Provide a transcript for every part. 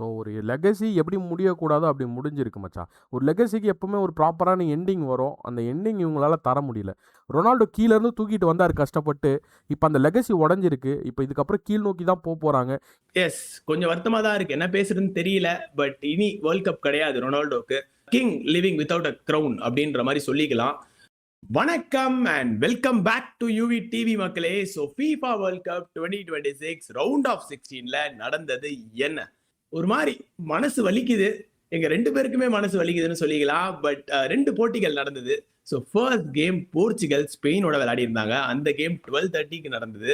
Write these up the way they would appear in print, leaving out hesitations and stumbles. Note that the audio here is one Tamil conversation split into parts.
ஸோ ஒரு லெகசி எப்படி முடியக்கூடாதோ அப்படி முடிஞ்சிருக்கு மச்சான். ஒரு லெகசிக்கு எப்பவுமே ஒரு ப்ராப்பரான எண்டிங் வரும். அந்த எண்டிங் இவங்களால தர முடியல. ரொனால்டோ கீழேருந்து தூக்கிட்டு வந்தார் கஷ்டப்பட்டு. இப்போ அந்த லெகசி உடஞ்சிருக்கு. இப்போ இதுக்கப்புறம் கீழ் நோக்கி தான் போறாங்க. எஸ், கொஞ்சம் வருத்தமா தான் இருக்கு. என்ன பேசுறதுன்னு தெரியல. பட் இனி வேர்ல்ட் கப் கிடையாது ரொனால்டோக்கு. King living without a crown அப்படின்ற மாதிரி சொல்லிக்கலாம். வணக்கம் and welcome back to UV TV மக்களே. So FIFA world cup 2026 round of 16ல நடந்தது என்ன? ஒரு மாதிரி மனசு வலிக்குது. எங்க 2 பேருக்குமே மனசு வலிக்குதுன்னு சொல்லிக்கலாம். பட் 2 போட்டிகள் நடந்தது. ஸோ ஃபர்ஸ்ட் கேம் போர்ச்சுகல் ஸ்பெயினோட விளையாடி இருந்தாங்க. அந்த கேம் 12:30க்கு நடந்தது.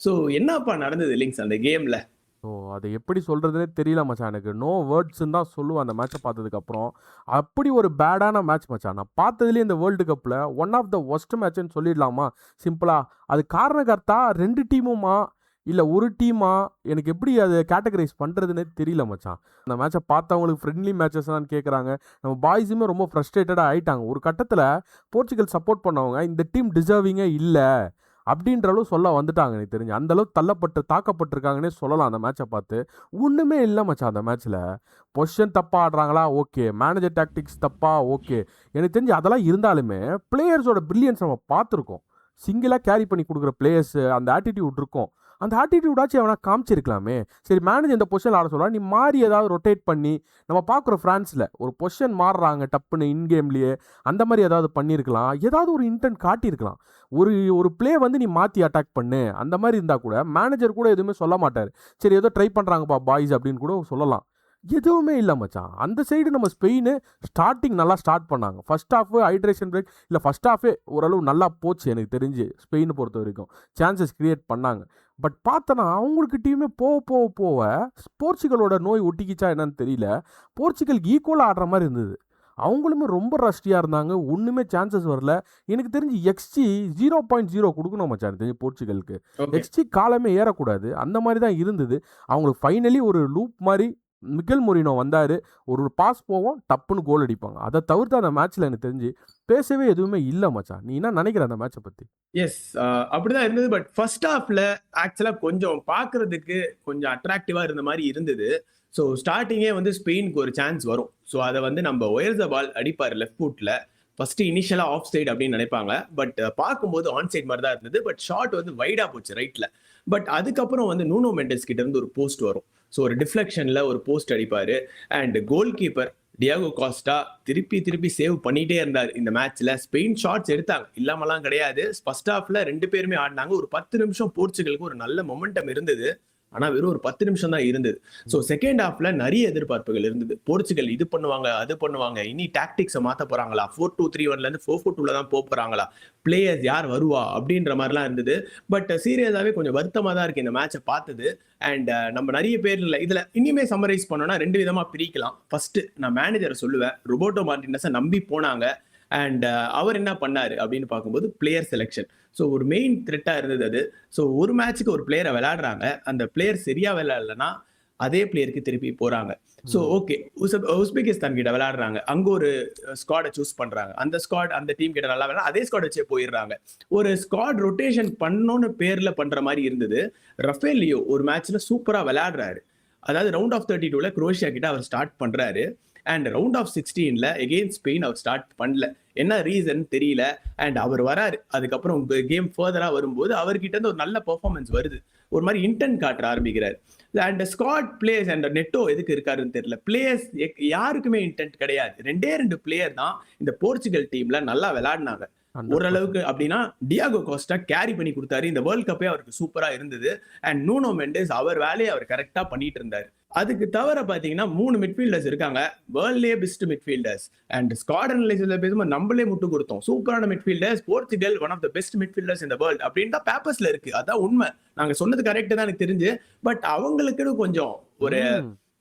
ஸோ என்னப்பா நடந்தது லிங்க்ஸ் அந்த கேம்ல? ஸோ அதை எப்படி சொல்கிறதுனே தெரியல மச்சான். எனக்கு நோ வேர்ட்ஸ்ன்னு தான் சொல்லுவேன் அந்த மேட்சை பார்த்ததுக்கப்புறம். அப்படி ஒரு பேடான மேட்ச் மச்சான். நான் பார்த்ததுலேயே இந்த வேர்ல்டு கப்பில் ஒன் ஆஃப் த ஒஸ்ட் மேட்ச்னு சொல்லிடலாமா சிம்பிளாக? அது காரணகர்த்தா 2 டீமுமா இல்லை ஒரு டீமா, எனக்கு எப்படி அதை கேட்டகரைஸ் பண்ணுறதுனே தெரியல மச்சான். அந்த மேட்சை பார்த்தவங்களுக்கு ஃப்ரெண்ட்லி மேட்சஸ்லாம் கேட்குறாங்க. நம்ம பாய்ஸுமே ரொம்ப ஃப்ரஸ்ட்ரேட்டடாக ஆகிட்டாங்க. ஒரு கட்டத்தில் போர்ச்சுகல் சப்போர்ட் பண்ணவங்க இந்த டீம் டிசர்விங்கே இல்லை அப்படின்ற அளவு சொல்ல வந்துட்டாங்க. எனக்கு தெரிஞ்சு அந்தளவு தாக்கப்பட்டிருக்காங்கன்னே சொல்லலாம். அந்த மேட்சை பார்த்து ஒன்றுமே இல்லை மச்சான். அந்த மேட்ச்சில் பொசிஷன் தப்பாக ஆடுறாங்களா, ஓகே. மேனேஜர் டாக்டிக்ஸ் தப்பா, ஓகே. எனக்கு தெரிஞ்சு அதெல்லாம் இருந்தாலுமே பிளேயர்ஸோட பிரில்லியன்ஸ் நம்ம பார்த்துருக்கோம். சிங்கிளாக கேரி பண்ணி கொடுக்குற பிளேயர்ஸு அந்த ஆட்டிடியூட் இருக்கும். அந்த ஆட்டிடியூடாச்சும் அவனா காமிச்சிருக்கலாமே. சரி, மேனேஜர் இந்த பொசிஷன் ஆட சொல்லலாம், நீ மாறி ஏதாவது ரொட்டேட் பண்ணி, நம்ம பார்க்குறோம் ஃப்ரான்ஸில் ஒரு பொசிஷன் மாறுறாங்க டப்புன்னு இன்கேம்லேயே, அந்த மாதிரி ஏதாவது பண்ணியிருக்கலாம். ஏதாவது ஒரு இன்டென்ட் காட்டியிருக்கலாம். ஒரு பிளே வந்து நீ மாற்றி அட்டாக் பண்ணு, அந்த மாதிரி இருந்தால் கூட மேனேஜர் கூட எதுவுமே சொல்ல மாட்டார். சரி, ஏதோ ட்ரை பண்ணுறாங்கப்பா பாய்ஸ் அப்படின்னு கூட சொல்லலாம். எதுவுமே இல்லை மச்சான். அந்த சைடு நம்ம ஸ்பெயின் ஸ்டார்டிங் நல்லா ஸ்டார்ட் பண்ணாங்க. ஃபர்ஸ்ட் ஹாஃப் ஹைட்ரேஷன் பிரேக் இல்லை, ஃபர்ஸ்ட் ஹாஃபே ஓரளவு நல்லா போச்சு எனக்கு தெரிஞ்சு. ஸ்பெயினை பொறுத்த வரைக்கும் சான்சஸ் கிரியேட் பண்ணாங்க. பட் பார்த்தனா அவங்களுக்கு டீமே போக போர்ச்சுகலோட நோய் ஒட்டிக்கிச்சா என்னன்னு தெரியல. போர்ச்சுகலுக்கு ஈக்குவலாக ஆடுற மாதிரி இருந்தது. அவங்களுமே ரொம்ப ரஷ்டியாக இருந்தாங்க. ஒன்றுமே சான்சஸ் வரல. எனக்கு தெரிஞ்சு XG 0.0 கொடுக்கணும் மச்சான். எனக்கு தெரிஞ்சு போர்ச்சுகலுக்கு XG காலமே ஏறக்கூடாது. அந்த மாதிரி தான் இருந்தது. அவங்களுக்கு ஃபைனலி ஒரு லூப் மாதிரி மிக்கல் மொரினோ வந்தார். ஒரு பாஸ் போவோம், டப்புன்னு கோல் அடிப்பாங்க. அதை தவிர்த்து அந்த மேட்ச்சில் எனக்கு தெரிஞ்சு பேசவே எதுவுமே இல்லை மச்சான். நீ என்ன நினைக்கிற அந்த மேட்சை பற்றி? எஸ், அப்படிதான் இருந்தது. பட் ஃபர்ஸ்ட் ஹாஃப்ல ஆக்சுவலா கொஞ்சம் பார்க்கறதுக்கு கொஞ்சம் அட்ராக்டிவா இருந்த மாதிரி இருந்தது. ஸோ ஸ்டார்டிங்கே வந்து ஸ்பெயினுக்கு ஒரு சான்ஸ் வரும். ஸோ அதை வந்து நம்ம ஒயர் த பால் அடிப்பார் லெஃப்ட் ஃபுட்ல. ஃபர்ஸ்ட் இனிஷியலா ஆஃப் சைடு அப்படின்னு நினைப்பாங்க. பட் பார்க்கும்போது ஆன் சைட் மாதிரி தான் இருந்தது. பட் ஷாட் வந்து வைடா போச்சு ரைட்ல. பட் அதுக்கப்புறம் வந்து நூனோ மெண்டஸ் கிட்ட இருந்து ஒரு போஸ்ட் வரும். ஸோ ஒரு டிஃப்ளெக்ஷன்ல ஒரு போஸ்ட் அடிப்பாரு. And goalkeeper Diogo Costa திருப்பி சேவ் பண்ணிட்டே இருந்தார் இந்த மேட்ச்ல. ஸ்பெயின் ஷாட்ஸ் எடுத்தாங்க, இல்லாமலாம் கிடையாது. ஃபர்ஸ்ட் ஹாஃப்ல 2 பேருமே ஆடினாங்க. ஒரு 10 நிமிஷம் போர்ச்சுகலுக்கு ஒரு நல்ல மொமெண்டம் இருந்தது. ஆனா வெறும் ஒரு 10 நிமிஷம் தான் இருந்தது. ஸோ செகண்ட் ஹாஃப்ல நிறைய எதிர்பார்ப்புகள் இருந்தது. போர்ச்சுகல் இது பண்ணுவாங்க, அது பண்ணுவாங்க, இனி டாக்டிக்ஸை மாத்த போறாங்களா, 4-2-3-1ல இருந்து 4-4-2ல தான் போறாங்களா, பிளேயர்ஸ் யார் வருவா அப்படின்ற மாதிரிலாம் இருந்தது. பட் சீரியஸாவே கொஞ்சம் வருத்தமா தான் இருக்கு இந்த மேட்சை பார்த்தது. அண்ட் நம்ம நிறைய பேர் இல்லை இதுல இனிமே சம்மரைஸ் பண்ணோம்னா 2 விதமா பிரிக்கலாம். ஃபர்ஸ்ட் நான் மேனேஜரை சொல்லுவேன். ரொபர்ட்டோ மார்டினஸை நம்பி போனாங்க. அண்ட் அவர் என்ன பண்ணாரு அப்படின்னு பார்க்கும்போது பிளேயர் செலெக்ஷன். ஸோ ஒரு மெயின் த்ரெட்டா இருந்தது அது. ஸோ ஒரு மேட்சுக்கு ஒரு பிளேயரை விளையாடுறாங்க. அந்த பிளேயர் சரியா விளையாடலன்னா அதே பிளேயருக்கு திருப்பி போறாங்க. ஸோ ஓகே, உஸ்பெகிஸ்தான் கிட்ட விளையாடுறாங்க. அங்க ஒரு ஸ்குவாடை சூஸ் பண்றாங்க. அந்த ஸ்குவாட் அந்த டீம் கிட்ட நல்லா விளையாட அதே ஸ்குவாட் வச்சே போயிடுறாங்க. ஒரு ஸ்குவாட் ரொட்டேஷன் பண்ணணும்னு பேர்ல பண்ற மாதிரி இருந்தது. ரஃபேல் லியோ ஒரு மேட்ச்ல சூப்பரா விளையாடுறாரு. அதாவது ரவுண்ட் ஆஃப் 32ல குரோஷியா கிட்ட அவர் ஸ்டார்ட் பண்றாரு. அண்ட் ரவுண்ட் ஆஃப் 16ல எகெயின்ஸ்ட் ஸ்பெயின் அவர் ஸ்டார்ட் பண்ணல. என்ன ரீசன் தெரியல. அண்ட் அவர் வராரு. அதுக்கப்புறம் கேம் ஃபர்தரா வரும்போது அவர்கிட்ட இருந்து ஒரு நல்ல பெர்ஃபார்மன்ஸ் வருது. ஒரு மாதிரி இன்டென்ட் காட்ட ஆரம்பிக்கிறார். அண்ட் ஸ்குவாட் பிளேயர்ஸ் அண்ட் நெட்டோ எதுக்கு இருக்காருன்னு தெரியல. பிளேயர்ஸ் யாருக்குமே இன்டென்ட் கிடையாது. 2 பிளேயர் தான் இந்த போர்ச்சுகல் டீம்ல நல்லா விளையாடினாங்க ஓரளவுக்கு. அப்படின்னா டியாகோ கோஸ்டா கேரி பண்ணி கொடுத்தாரு. இந்த வேர்ல்ட் கப்பே அவருக்கு சூப்பரா இருந்தது. அண்ட் நூனோ மெண்டஸ் அவர் வேலையை அவர் கரெக்டா பண்ணிட்டு இருந்தாரு. அதுக்கு தவிர பாத்தீங்கன்னா 3 மிட்ஃபீல்டர்ஸ் இருக்காங்க, வேர்ல்ட்லயே பெஸ்ட் மிட்ஃபீல்டர்ஸ். அண்ட் ஸ்குவாட் அனலைசிஸ்ல பேசும்போது நம்மளே முட்டு கொடுத்தோம். சூப்பரான midfielders, Portugal one of the best midfielders இந்த வேர்ல்ட் அப்படின்னு தான் பேப்பர்ஸ்ல இருக்கு. அதான் உண்மை. நாங்க சொன்னது கரெக்ட் தான் எனக்கு தெரிஞ்சு. பட் அவங்களுக்குன்னு கொஞ்சம் ஒரு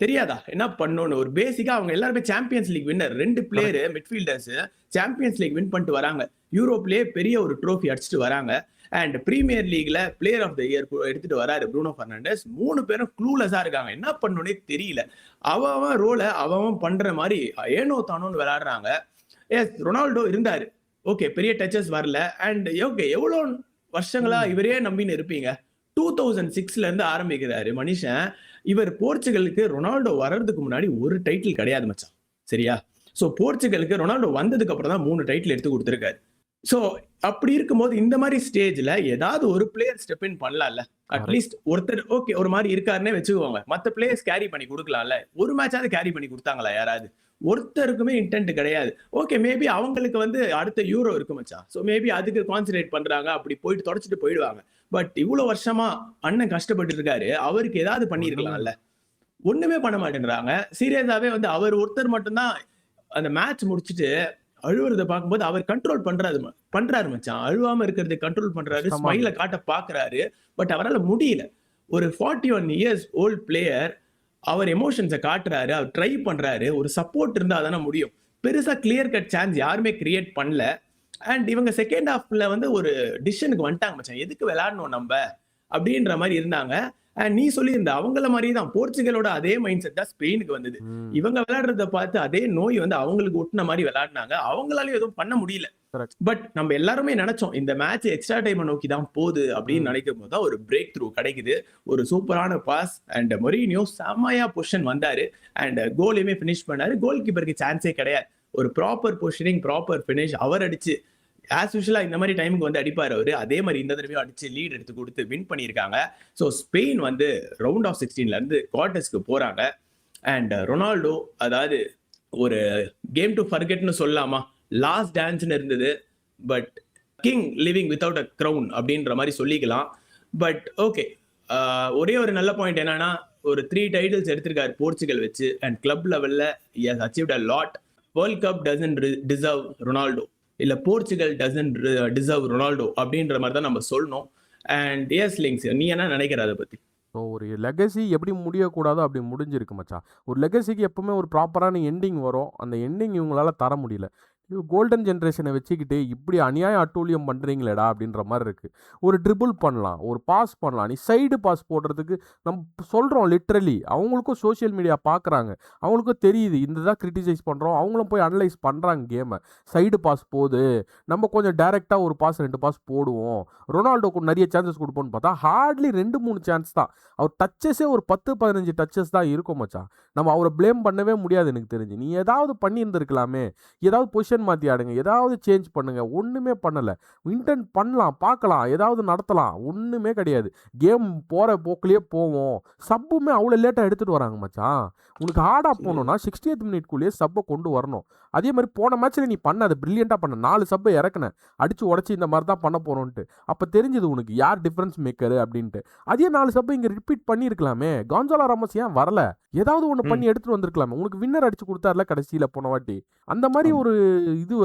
தெரியாதா என்ன பண்ணணும்னு. ஒரு பேசிக்கா அவங்க எல்லாருமே champions league winner. 2 player midfielders champions league win பண்ணிட்டு வராங்க. யூரோப்லயே பெரிய ஒரு ட்ரோஃபி அடிச்சுட்டு வராங்க. அண்ட் பிரீமியர் லீக்ல பிளேயர் ஆஃப் த இயர் எடுத்துட்டு வராரு ப்ரூனோ ஃபெர்னாண்டஸ். 3 பேரும் க்ளூலெஸ்ஸா இருக்காங்க. என்ன பண்ணணும்னே தெரியல. அவன் ரோலை அவன் பண்ற மாதிரி ஏனோ தானோன்னு விளையாடுறாங்க. எஸ், ரொனால்டோ இருந்தாரு. ஓகே, பெரிய டச்சஸ் வரல. அண்ட் ஓகே, எவ்வளவு வருஷங்களா இவரே நம்பின்னு இருப்பீங்க. 2006ல இருந்து ஆரம்பிக்கிறாரு மனுஷன். இவர் போர்ச்சுகலுக்கு ரொனால்டோ வர்றதுக்கு முன்னாடி ஒரு டைட்டில் கிடையாது மச்சான். சரியா? சோ போர்ச்சுகலுக்கு ரொனால்டோ வந்ததுக்கு அப்புறம் தான் 3 டைட்டில் எடுத்து குடுத்திருக்காரு. சோ அப்படி இருக்கும்போது இந்த மாரி ஸ்டேஜ்ல ஏதாவது ஒரு பிளேயர் ஸ்டெப் இன் பண்ணலாம்ல. கரெக்ட். அட்லீஸ்ட் ஒருத்தர் ஓகே ஒரு மாரி இருக்காருன்னே வச்சுக்கோங்க. மத்த பிளேயர்ஸ் கேரி பண்ணி குடுக்கலாம்ல. ஒரு மேட்சாவது கேரி பண்ணி குடுத்தாங்களா யாராவது? ஒருத்தருக்குமே இன்டென்ட் கிடையாது. ஓகே மேபி அவங்களுக்கு வந்து அடுத்த யூரோ இருக்கு மச்சான். சோ மேபி அதுக்கு கான்சன்ட்ரேட் பண்றாங்க. அப்படி போயிட்டு தொடச்சிட்டு போயிடுவாங்க. பட் இவ்ளோ வருஷமா அண்ணன் கஷ்டப்பட்டு இருக்காரு. அவருக்கு ஏதாவது ஒண்ணுமே பண்ணியிருக்கலாம்ல. இல்ல. ஒண்ணுமே பண்ண மாட்டேன்றாங்க. சீரியஸாவே வந்து அவர் ஒருத்தர் மட்டும் தான் அந்த மேட்ச் முடிச்சுட்டு அழுவுறத பார்க்கும்போது அவர் கண்ட்ரோல் பண்றாரு மச்சான். அழுவாம இருக்கிறதுக்கு கண்ட்ரோல் பண்றாரு. கஷ்டமா ஸ்மைல இருந்தது. காட்ட பார்க்குறாரு. பட் அவரால முடியல. ஒரு 41 இயர்ஸ் ஓல்ட் பிளேயர் அவர் எமோஷன்ஸ காட்டுறாரு. அவர் ட்ரை பண்றாரு. ஒரு சப்போர்ட் இருந்தா தானே முடியும். பெருசா கிளியர் கட் சான்ஸ் யாருமே கிரியேட் பண்ணல. அண்ட் இவங்க செகண்ட் ஹாஃப்ல வந்து ஒரு டிசிஷனுக்கு வந்துட்டாங்க மச்சான். எதுக்கு விளையாடணும் நம்ப? அப்படின்ற மாரி இருந்தாங்க. அண்ட் நீ சொல்லியிருந்த அவங்கள மாரி தான் போர்ச்சுகலோட அதே மைண்ட் செட் தான் ஸ்பெயினுக்கு வந்தது. ம். இவங்க விளையாடுறத பார்த்து அதே நோய் வந்து அவங்களுக்கு ஒட்டுன மாரி விளையாடுனாங்க. அவங்களாலயும் எதுவும் பண்ண முடியல. கரெக்ட். பட் நம்ம எல்லாருமே நெனச்சோம். இந்த மேட்ச் எக்ஸ்ட்ரா டைம நோக்கி தான் போது அப்படின்னு ம். நெனைக்கும்போது தான் ஒரு பிரேக் த்ரூ கிடைக்குது. ஒரு சூப்பரான பாஸ் அண்ட் மொரினியோ செம்மையா பொசிஷன் வந்தாரு. அண்ட் கோலையுமே ஃபினிஷ் பண்ணாரு. கோல் கீப்பருக்கு சான்ஸே கிடையாது. ஒரு ப்ராப்பர் பொசிஷனிங், ப்ராப்பர் ஃபினிஷ் அவர் அடிச்சு ஆஸ் யூசுவலா இந்த மாரி டைமுக்கு வந்து அடிப்பாரு அவரு. அதே மாரி இந்த தடவையும் அடிச்சு லீட் எடுத்து குடுத்து வின் பண்ணியிருக்காங்க. ஸோ ஸ்பெயின் வந்து ரவுண்ட் ஆஃப் 16ல இருந்து குவார்டர்ஸ்க்கு போறாங்க. அண்ட் ரொனால்டோ அதாவது ஒரு கேம் டு ஃபர்கெட்னு சொல்லலாமா? லாஸ்ட் டான்ஸ்ன்னு இருந்தது. But king living without a crown அப்படின்ற மாரி சொல்லிக்கலாம். But okay. ஒரே ஒரு நல்ல பாயிண்ட் என்னன்னா, ஒரு 3 டைட்டில்ஸ் எடுத்திருக்காரு போர்ச்சுகல் வச்சு. அண்ட் கிளப் லெவல்ல he has achieved a lot. World cup doesn't deserve Ronaldo. இல்ல போர்ச்சுகல் டசன்ட் டிசர்வ் ரொனால்டோ அப்படின்ற மாரி தான் நம்ம சொல்லணும். அண்ட் எஸ் லிங்க்ஸ் நீ என்ன நினைக்கிற அத பத்தி? ஸோ ஒரு லெகசி எப்படி முடியக்கூடாதோ அப்படி முடிஞ்சிருக்கு மச்சான். ஒரு லெகசிக்கு எப்பவுமே ஒரு ப்ராப்பரான எண்டிங் வரும். அந்த எண்டிங் இவங்களால தர முடியல. கோல்டன் ஜென்ரேஷனை வச்சுக்கிட்டு இப்படி அநியாய அட்டூழியம் பண்ணுறீங்களேடா அப்படின்ற மாதிரி இருக்குது. ஒரு ட்ரிபிள் பண்ணலாம், ஒரு பாஸ் பண்ணலாம். நீ சைடு பாஸ் போடுறதுக்கு நம்ம சொல்கிறோம் லிட்ரலி. அவங்களுக்கும் சோஷியல் மீடியா பார்க்குறாங்க, அவங்களுக்கும் தெரியுது இந்த தான் கிரிட்டிசைஸ் பண்ணுறோம். அவங்களும் போய் அனலைஸ் பண்ணுறாங்க கேமை. சைடு பாஸ் போகுது, நம்ம கொஞ்சம் டேரெக்டாக ஒரு பாஸ் 2 பாஸ் போடுவோம், ரொனால்டோக்கு நிறைய சான்சஸ் கொடுப்போம்னு பார்த்தா ஹார்ட்லி 2-3 சான்ஸ் தான். அவர் டச்சஸே ஒரு 10-15 டச்சஸ் தான் இருக்கும் மச்சான். நம்ம அவரை ப்ளேம் பண்ணவே முடியாது எனக்கு தெரிஞ்சு. நீ ஏதாவது பண்ணியிருந்திருக்கலாமே, ஏதாவது பொசிஷன் மாற்றி ஆடுங்க, ஏதாவது சேஞ்ச் பண்ணுங்க. ஒன்றுமே பண்ணலை. இன்டென்ட் பண்ணலாம், பார்க்கலாம், ஏதாவது நடத்தலாம். ஒன்றுமே கிடையாது. கேம் போகிற போக்கிலேயே போவோம். சப்புமே அவ்வளோ லேட்டாக எடுத்துகிட்டு வராங்க மச்சான். உனக்கு ஹார்டாக போகணுன்னா 60th மினிட்குள்ளேயே சப்பை கொண்டு வரணும். அதே மாதிரி போன மேட்ச்சில் நீ பண்ண அதை ப்ரில்லியண்ட்டாக பண்ண. 4 சப்பை இறக்குன, அடித்து உடச்சி இந்த மாதிரி தான் பண்ண போகிறோன்ட்டு. அப்போ தெரிஞ்சது உனக்கு யார் டிஃப்ரென்ஸ் மேக்கரு அப்படின்ட்டு. அதே 4 சப்பை இங்கே ரிப்பீட் பண்ணியிருக்கலாமே. கான்சாலோ ராமோஸ் ஏன் வரல? ஏதாவது ஒன்று பண்ணி எடுத்துகிட்டு வந்திருக்கலாமே. உனக்கு வின்னர் அடிச்சு கொடுத்தாருல கடைசியில் போன வாட்டி. அந்த மாதிரி ஒரு இது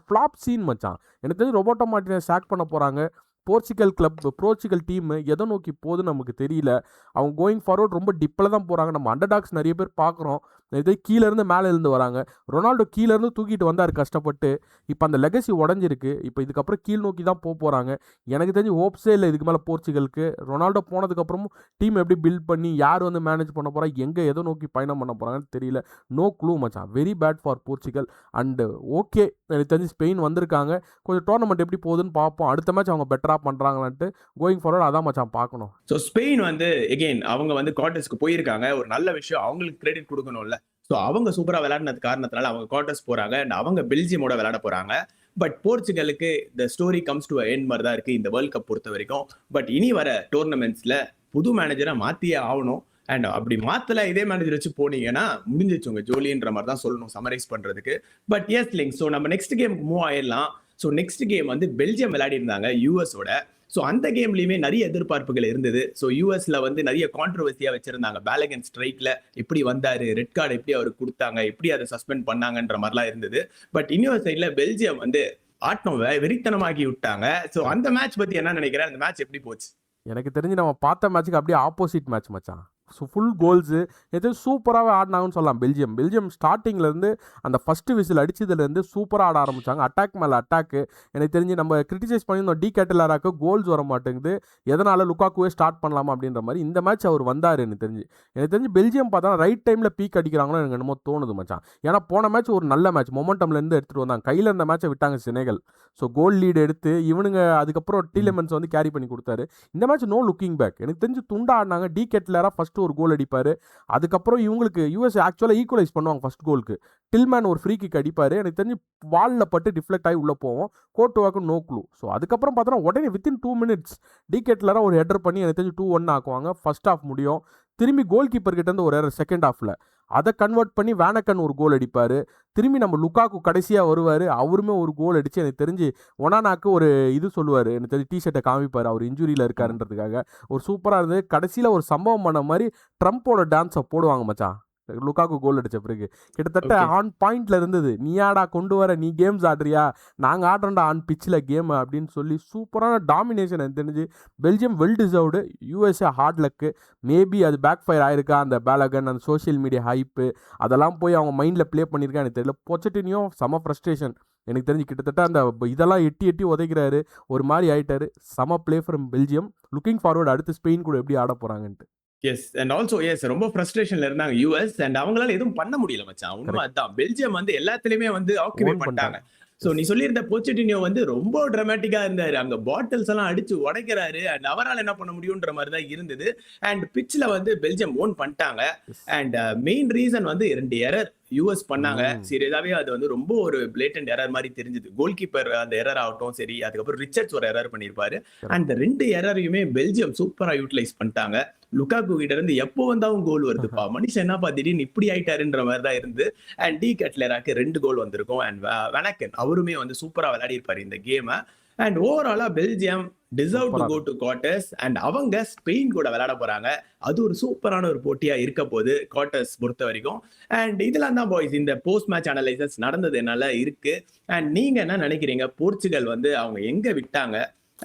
ஃப்ளாப் சீன் மச்சான். எனக்கு தெரிஞ்சு ரொபர்ட்டோ மார்டினஸ் சாக் பண்ண போகிறாங்க. போர்ச்சுகல் டீம் எதை நோக்கி போகுதுன்னு நமக்கு தெரியல. அவங்க கோயிங் ஃபார்வர்ட் ரொம்ப டிப்பில் தான் போகிறாங்க. நம்ம அண்டர்டாக்ஸ் நிறைய பேர் பார்க்குறோம். இதே கீழேருந்து மேலே இருந்து வராங்க. ரொனால்டோ கீழேருந்து தூக்கிட்டு வந்தார் கஷ்டப்பட்டு. இப்போ அந்த லெகசி உடஞ்சிருக்கு. இப்போ இதுக்கப்புறம் கீழ் நோக்கி தான் போகிறாங்க. எனக்கு தெரிஞ்சு ஹோப்ஸே இல்லை இதுக்கு மேலே போர்ச்சுகலுக்கு. ரொனால்டோ போனதுக்கப்புறமும் டீம் எப்படி பில்ட் பண்ணி யார் வந்து மேனேஜ் பண்ண போகிறா, எங்கே எதை நோக்கி பயணம் பண்ண போகிறாங்கன்னு தெரியல. நோ க்ளூ மச்சான். Very bad for Portugal. And okay, எனக்கு தெரிஞ்சு ஸ்பெயின் வந்திருக்காங்க. கொஞ்சம் டோர்னமெண்ட் எப்படி போகுதுன்னு பார்ப்போம். அடுத்த மேட்ச் அவங்க பெட்டராக பண்ணுறாங்களான்ட்டு கோயிங் ஃபார்வர்ட் அதான் மச்சான் பார்க்கணும். ஸோ ஸ்பெயின் வந்து எகெயின் அவங்க வந்து குவார்டர்ஸ்க்கு போயிருக்காங்க. ஒரு நல்ல விஷயம். அவங்களுக்கு கிரெடிட் கொடுக்கணும்ல. ஸோ அவங்க சூப்பரா விளையாடினது காரணத்தினால அவங்க குவார்டர்ஸ் போறாங்க. அண்ட் அவங்க பெல்ஜியமோட விளையாட போறாங்க. பட் போர்ச்சுகலுக்கு the story comes to end மாதிரி தான் இருக்கு இந்த வேர்ல்ட் கப் பொறுத்த வரைக்கும். பட் இனி வர டோர்னமெண்ட்ஸ்ல புது மேனேஜரை மாத்தியே ஆகணும். அண்ட் அப்படி மாத்தல இதே மேனேஜர் வச்சு போனீங்கன்னா முடிஞ்சிச்சு உங்க ஜோலின்ற மாதிரி தான் சொல்லணும் சமரைஸ் பண்றதுக்கு. But yes link. ஸோ நம்ம நெக்ஸ்ட் கேமுக்கு மூவ் ஆயிடலாம். ஸோ நெக்ஸ்ட் கேம் வந்து பெல்ஜியம் விளையாடி இருந்தாங்க யூஎஸோட. ஸோ அந்த கேம்லயுமே நிறைய எதிர்பார்ப்புகள் இருந்தது. ஸோ யூஎஸ்ல வந்து நிறைய கான்ட்ரவர்சியா வச்சிருந்தாங்க. பேலகன் ஸ்ட்ரைக்ல எப்படி வந்தாரு, ரெட் கார்டு எப்படி அவருக்கு கொடுத்தாங்க, எப்படி அதை சஸ்பெண்ட் பண்ணாங்கன்ற மாதிரிலாம் இருந்தது. பட் இன்னொரு சைட்ல பெல்ஜியம் வந்து ஆட்டம் வெறித்தனமாக்கி விட்டாங்க. ஸோ அந்த மேட்ச் பத்தி என்ன நினைக்கிறேன்? அந்த மேட்ச் எப்படி போச்சு? எனக்கு தெரிஞ்சு நம்ம பார்த்த மேட்ச்சுக்கு அப்படியே ஆப்போசிட் மேட்ச் மச்சான். ஸோ ஃபுல் கோல்ஸு எது சூப்பராகவே ஆடினாங்கன்னு சொல்லலாம். பெல்ஜியம் ஸ்டார்டிங்லேருந்து அந்த ஃபஸ்ட்டு விசில் அடிச்சதுலேருந்து சூப்பராக ஆட ஆரம்பித்தாங்க. அட்டாக் மேலே அட்டாக்கு. எனக்கு தெரிஞ்சு நம்ம கிரிட்டிசைஸ் பண்ணியிருந்தோம் டி கேட்டலாராக்கு கோல்ஸ் வர மாட்டேங்குது, எதனால் லுக்காக்குவே ஸ்டார்ட் பண்ணலாமா அப்படின்ற மாதிரி. இந்த மேட்ச் அவர் வந்தார். எனக்கு தெரிஞ்சு பெல்ஜியம் பார்த்தா ரைட் டைமில் பீக் அடிக்கிறாங்களோ எனக்கு என்னமோ தோணுது மச்சான். ஏன்னா போன மேட்ச் ஒரு நல்ல மேட்ச் மொமெண்டம்லேருந்து எடுத்துகிட்டு வந்தாங்க. கையில் இந்த மேட்சை விட்டாங்க செனகல். ஸோ கோல் லீடு எடுத்து இவனுங்க அதுக்கப்புறம் டீலெமன்ஸ் வந்து கேரி பண்ணி கொடுத்தாரு. இந்த மேட்ச் நோ லுக்கிங் பேக். எனக்கு தெரிஞ்சு துண்டா ஆடினாங்க. டி கேட்டலாரா ஃபஸ்ட்டு ஒரு கோல் அடிப்பார். அதுக்கப்புறம் இவங்களுக்கு யூஎஸ் ஆக்சுவலாக ஈக்குவலைஸ் பண்ணுவாங்க ஃபர்ஸ்ட் கோலுக்கு. டில்மேன் ஒரு ஃப்ரீ கிக் அடிப்பார். எனக்கு தெரிஞ்சு வாலில் பட்டு டிஃப்ளெக்ட் ஆகி உள்ளே போவோம். கோர்ட்டுவாக்கு நோ க்ளூ. ஸோ அதுக்கப்புறம் பார்த்தோன்னா உடனே வித்தின் 2 minutes டிகெட்லராக ஒரு ஹெட்டர் பண்ணி எனக்கு தெரிஞ்சு 2-1 ஆக்குவாங்க. ஃபர்ஸ்ட் ஹாஃப் முடியும். திரும்பி கோல் கீப்பர் கிட்டேருந்து ஒரு எரர் செகண்ட் ஹாஃபில். அதை கன்வெர்ட் பண்ணி வேனக்கன் ஒரு கோல் அடிப்பார். திரும்பி நம்ம லுக்காக்கு கடைசியாக வருவார். அவருமே ஒரு கோல் அடித்து எனக்கு தெரிஞ்சு ஒனானாக்கு ஒரு இது சொல்லுவார். எனக்கு தெரிஞ்சு டிஷர்ட்டை காமிப்பார் அவர் இன்ஜுரியில் இருக்காருன்றதுக்காக. ஒரு சூப்பராக இருந்தது. கடைசியில் ஒரு சம்பவம் பண்ண மாதிரி ட்ரம்ப்போட டான்ஸை போடுவாங்க மச்சான் லுக்காக்கு கோல் அடித்த பிறகு. கிட்டத்தட்ட ஓகே. ஆன் பாயிண்ட்ல இருந்தது. நீயாடா கொண்டு வர, நீ கேம்ஸ் ஆடுறியா, நாங்கள் ஆடுறோம்டா ஆன் பிச்சில் கேம் அப்படின்னு சொல்லி சூப்பரான டாமினேஷன். எனக்கு தெரிஞ்சு Belgium well deserved. USA hard luck. Maybe அது பேக் ஃபயர் ஆயிருக்கா, அந்த பேலகன் அந்த சோஷியல் மீடியா ஹைப்பு அதெல்லாம் போய் அவங்க மைண்டில் ப்ளே பண்ணியிருக்கா எனக்கு தெரியல. பொச்சட்டினியும் செம ஃப்ரஸ்ட்ரேஷன். எனக்கு தெரிஞ்சு கிட்டத்தட்ட அந்த இதெல்லாம் எட்டி எட்டி உதைக்கிறாரு. ஒரு மாதிரி ஆயிட்டாரு. செம play from Belgium. Looking forward அடுத்து ஸ்பெயின் கூட எப்படி ஆட போகிறாங்கன்ட்டு. எஸ் அண்ட் ஆல்சோ எஸ் ரொம்ப ஃப்ரஸ்ட்ரேஷன்ல இருந்தாங்க யூஎஸ் அண்ட் அவங்களால எதுவும் பண்ண முடியல மச்சான். உண்மை கரெக்ட். அதான். பெல்ஜியம் வந்து எல்லாத்துலயுமே வந்து ஆக்குபை ஓன் பண்ணிட்டாங்க. பண்ணிட்டாங்க. So yes. நீ சொல்லியிருந்த போச்சட்டினியோ வந்து ரொம்ப டிராமட்டிக்கா இருந்தாரு. அங்க பாட்டில்ஸ் எல்லாம் அடிச்சு உடைக்கிறாரு அண்ட் அவரால் என்ன பண்ண முடியும்ன்ற மாதிரி தான் இருந்தது. அண்ட் பிட்ச்ல வந்து பெல்ஜியம் ஓன் பண்ணிட்டாங்க. எஸ். அண்ட் மெயின் ரீசன் வந்து 2 எரர் யூஎஸ் பண்ணாங்க. ம். சீரியஸாவே அது வந்து ரொம்ப ஒரு பிளேட்டன்ட் எரர் மாதிரி தெரிஞ்சது. கோல் கீப்பர் அந்த எரர் ஆகட்டும் சரி, அதுக்கப்புறம் ரிச்சர்ட்ஸ் ஒரு எரர் பண்ணியிருப்பாரு. கரெக்ட். அந்த 2 எரரையுமே பெல்ஜியம் சூப்பரா யூட்டிலைஸ் பண்ணிட்டாங்க. லுக்காக்கு கிட்ட இருந்து எப்போ வந்தாலும் கோல் வருதுப்பா, மனுஷன் என்னப்பா திடீர்னு இப்படி ஆயிட்டாருன்ற மாதிரி தான் இருந்து. அண்ட் டி கட்லராக்கு 2 கோல் வந்திருக்கும். அண்ட் வெனக்கன் அவருமே வந்து சூப்பரா விளையாடி இருப்பாரு இந்த கேமை. அண்ட் ஓவராலா பெல்ஜியம் டிசர்வ் டு சூப்பரா கோ இருக்கு. To quarters. அண்ட் அவங்க ஸ்பெயின் கூட விளையாட போறாங்க. அது ஒரு சூப்பரான ஒரு போட்டியா இருக்க போகுது குவார்டர்ஸ் பொறுத்த வரைக்கும். அண்ட் இதெல்லாம் தான் பாய்ஸ் இந்த போஸ்ட் மேட்ச் அனலைசஸ் நடந்தது என்னால இருக்கு. அண்ட் நீங்க என்ன நினைக்கிறீங்க? போர்ச்சுகல் வந்து அவங்க எங்க விட்டாங்க?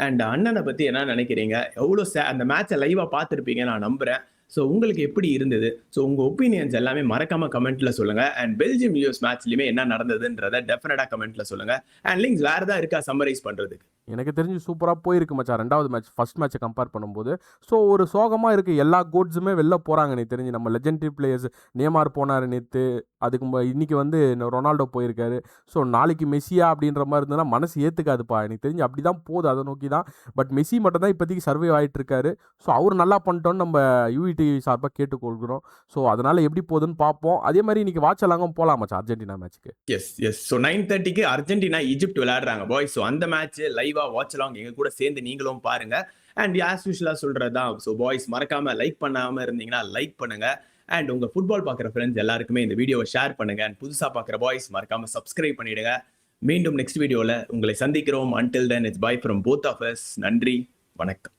அண்ட் அண்ணனை பத்தி என்ன நினைக்கிறீங்க? எவ்வளவு அந்த மேட்சை லைவா பார்த்துருப்பீங்க நான் நம்புறேன். ஸோ உங்களுக்கு எப்படி இருந்தது? ஸோ உங்க ஒப்பீனியன்ஸ் எல்லாமே மறக்காம கமெண்ட்ல சொல்லுங்க. அண்ட் பெல்ஜியம் யூஎஸ் மேட்ச்லயுமே என்ன நடந்ததுன்றத டெஃபினட்டா கமெண்ட்ல சொல்லுங்க. அண்ட் லிங்க்ஸ் வேற ஏதாவது இருக்கா சம்மரைஸ் பண்றதுக்கு? எனக்கு தெரிஞ்சு சூப்பராக போயிருக்கு மச்சான் ரெண்டாவது மேட்ச் ஃபர்ஸ்ட் மேட்சை கம்பேர் பண்ணும்போது. ஸோ ஒரு சோகமாக இருக்குது. எல்லா கோட்ஸுமே வெளில போகிறாங்க. எனக்கு தெரிஞ்சு நம்ம லெஜெண்டரி பிளேயர்ஸ் நேமார் போனார் நேற்று. அதுக்கு இன்னைக்கு வந்து ரொனால்டோ போயிருக்காரு. ஸோ நாளைக்கு மெஸ்ஸியா அப்படின்ற மாதிரி இருந்ததுன்னா மனசு ஏற்றுக்காதுப்பா. எனக்கு தெரிஞ்சு அப்படி தான் போகுது, அதை நோக்கி தான். பட் மெஸ்ஸி மட்டும் தான் இப்போதைக்கு சர்வே ஆகிட்டு இருக்காரு. ஸோ அவர் நல்லா பண்ணிட்டோன்னு நம்ம யூஇடி சார்பாக கேட்டுக்கொள்கிறோம். ஸோ அதனால் எப்படி போகுதுன்னு பார்ப்போம். அதே மாதிரி இன்னைக்கு வாட்ச் எல்லாம் போகலாம் மச்சான் அர்ஜென்டினா மேட்ச்சுக்கு. Yes yes. ஸோ 9:30க்கு அர்ஜென்டினா ஈஜிப்ட் விளையாடுறாங்க பாய். ஸோ அந்த மேட்ச் லைவா வாட்ச் அலாங் எங்க கூட சேர்ந்து நீங்களும் பாருங்க. அண்ட் ஆஸ் யூஷுவலா சொல்றதுதான். ஸோ பாய்ஸ் மறக்காம லைக் பண்ணாம இருந்தீங்கன்னா லைக் பண்ணுங்க. அண்ட் உங்க ஃபுட்பால் பார்க்குற ஃப்ரெண்ட்ஸ் எல்லாருக்குமே இந்த வீடியோவை ஷேர் பண்ணுங்க. அண்ட் புதுசா பார்க்குற பாய்ஸ் மறக்காம சப்ஸ்கிரைப் பண்ணிடுங்க. மீண்டும் நெக்ஸ்ட் வீடியோல உங்களை சந்திக்கிறோம். Until then it's bye from both of us. நன்றி, வணக்கம்.